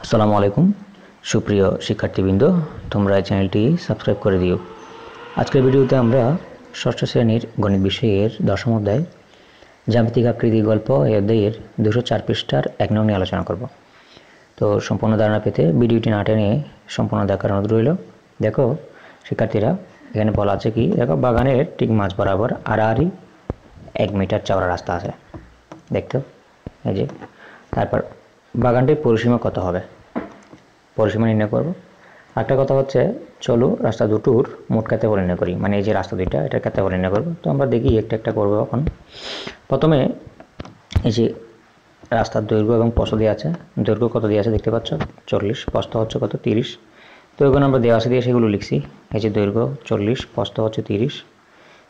আসসালামু আলাইকুম সুপ্রিয় শিক্ষার্থীবৃন্দ, তোমরা এই চ্যানেলটি সাবস্ক্রাইব করে দিও। আজকের ভিডিওতে আমরা ষষ্ঠ শ্রেণীর গণিত বিষয়ের দশম অধ্যায় জ্যামিতিক আকৃতি গল্প এই অধ্যায়ের 204 পৃষ্ঠার 1 নং নিয়ে আলোচনা করব। তো সম্পূর্ণ ধারণা পেতে ভিডিওটি না টেনে সম্পূর্ণ দেখার অনুরোধ রইল। দেখো শিক্ষার্থীরা, এখানে বলা আছে কি, দেখো বাগানের ঠিক মাঝ বরাবর আড়াআড়ি 1 মিটার চওড়া রাস্তা আছে, দেখতো এই যে। তারপর বাগানটির পরিসীমা কত হবে, পরিসীমা নির্ণয় করব। একটা কথা হচ্ছে, চলো রাস্তা দুটোর মোট ক্ষেত্রফল নির্ণয় করি, মানে এই যে রাস্তা দুইটা এটার ক্ষেত্রফল নির্ণয় করব। তো আমরা দেখি একটা একটা করবো। এখন প্রথমে এই যে রাস্তার দৈর্ঘ্য এবং প্রস্থ দেওয়া আছে, দৈর্ঘ্য কত দেওয়া আছে দেখতে পাচ্ছ 40, প্রস্থ হচ্ছে কত 30। তো এগুলো আমরা দেওয়া আছে দিয়ে সেগুলো লিখছি। এই যে দৈর্ঘ্য 40, প্রস্থ হচ্ছে 30।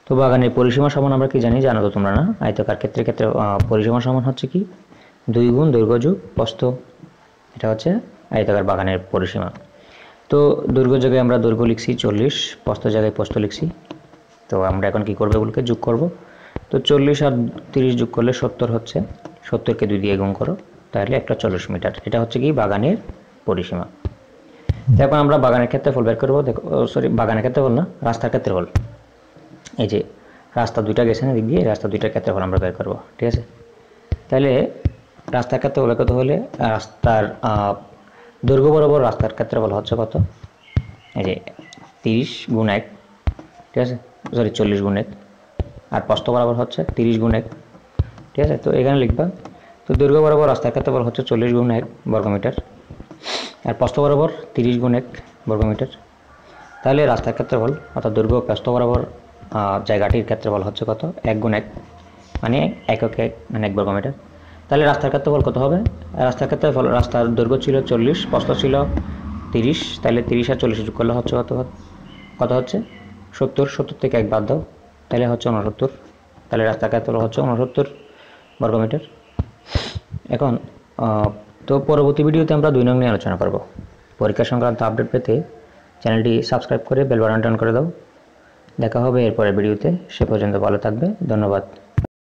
তো বাগানের পরিসীমা সমান আমরা কি জানি, জানো তো তোমরা না? আয়তাকার ক্ষেত্রে পরিসীমা সমান হচ্ছে কি 2 গুণ দৈর্ঘ্য যোগ প্রস্থ, এটা হচ্ছে আয়তাকার বাগানের পরিসীমা। তো দৈর্ঘ্য জায়গায় আমরা দৈর্ঘ্য লিখছি 40, প্রস্থ জায়গায় প্রস্থ লিখছি। তো আমরা এখন কি করব, এগুলোকে যোগ করব। তো 40 আর 30 যোগ করলে 70 হচ্ছে, 70কে 2 দিয়ে গুণ করো, তাহলে 140 মিটার। এটা হচ্ছে কি বাগানের পরিসীমা। এখন আমরা বাগানের ক্ষেত্রফল বের করব। দেখো, সরি, বাগানের ক্ষেত্রফল না, রাস্তার ক্ষেত্রফল। এই যে রাস্তা দুইটা গেছে না দিক দিয়ে, রাস্তা দুইটার ক্ষেত্রফল আমরা বের করব, ঠিক আছে? তাহলে রাস্তার ক্ষেত্রফল কত হলে রাস্তার দৈর্ঘ্য বরাবর রাস্তার ক্ষেত্রফল হচ্ছে কত, এই যে 30 গুণ 1, ঠিক আছে, সরি 40 গুণ 1, আর প্রস্থ বরাবর হচ্ছে 30 গুণ 1, ঠিক আছে। তো এখানে লিখবা, তো দৈর্ঘ্য বরাবর রাস্তার ক্ষেত্রফল হচ্ছে 40 গুণ 1 বর্গমিটার, আর প্রস্থ বরাবর 30 গুণ 1 বর্গমিটার। তাহলে রাস্তার ক্ষেত্রফল অর্থাৎ দৈর্ঘ্য প্রস্থ বরাবর জায়গাটির ক্ষেত্রফল হচ্ছে কত, 1 গুণ 1, মানে একক 1 মানে 1 বর্গমিটার। তাহলে রাস্তার ক্ষেত্রফল কত হবে? রাস্তার ক্ষেত্রফল, রাস্তার দৈর্ঘ্য ছিল 40, প্রস্থ ছিল 30, তাহলে 30 আর 40 যোগ করলে হচ্ছে কত হচ্ছে 70, 70 থেকে 1 বাদ দাও, তাহলে হচ্ছে 69। তাহলে রাস্তার ক্ষেত্রফল হচ্ছে 69 বর্গমিটার। এখন তো পরবর্তী ভিডিওতে আমরা 2 নং নিয়ে আলোচনা করব। পরীক্ষা সংক্রান্ত আপডেট পেতে চ্যানেলটি সাবস্ক্রাইব করে বেল বাটন অন করে দাও। দেখা হবে এরপরের ভিডিওতে, সে পর্যন্ত ভালো থাকবে, ধন্যবাদ।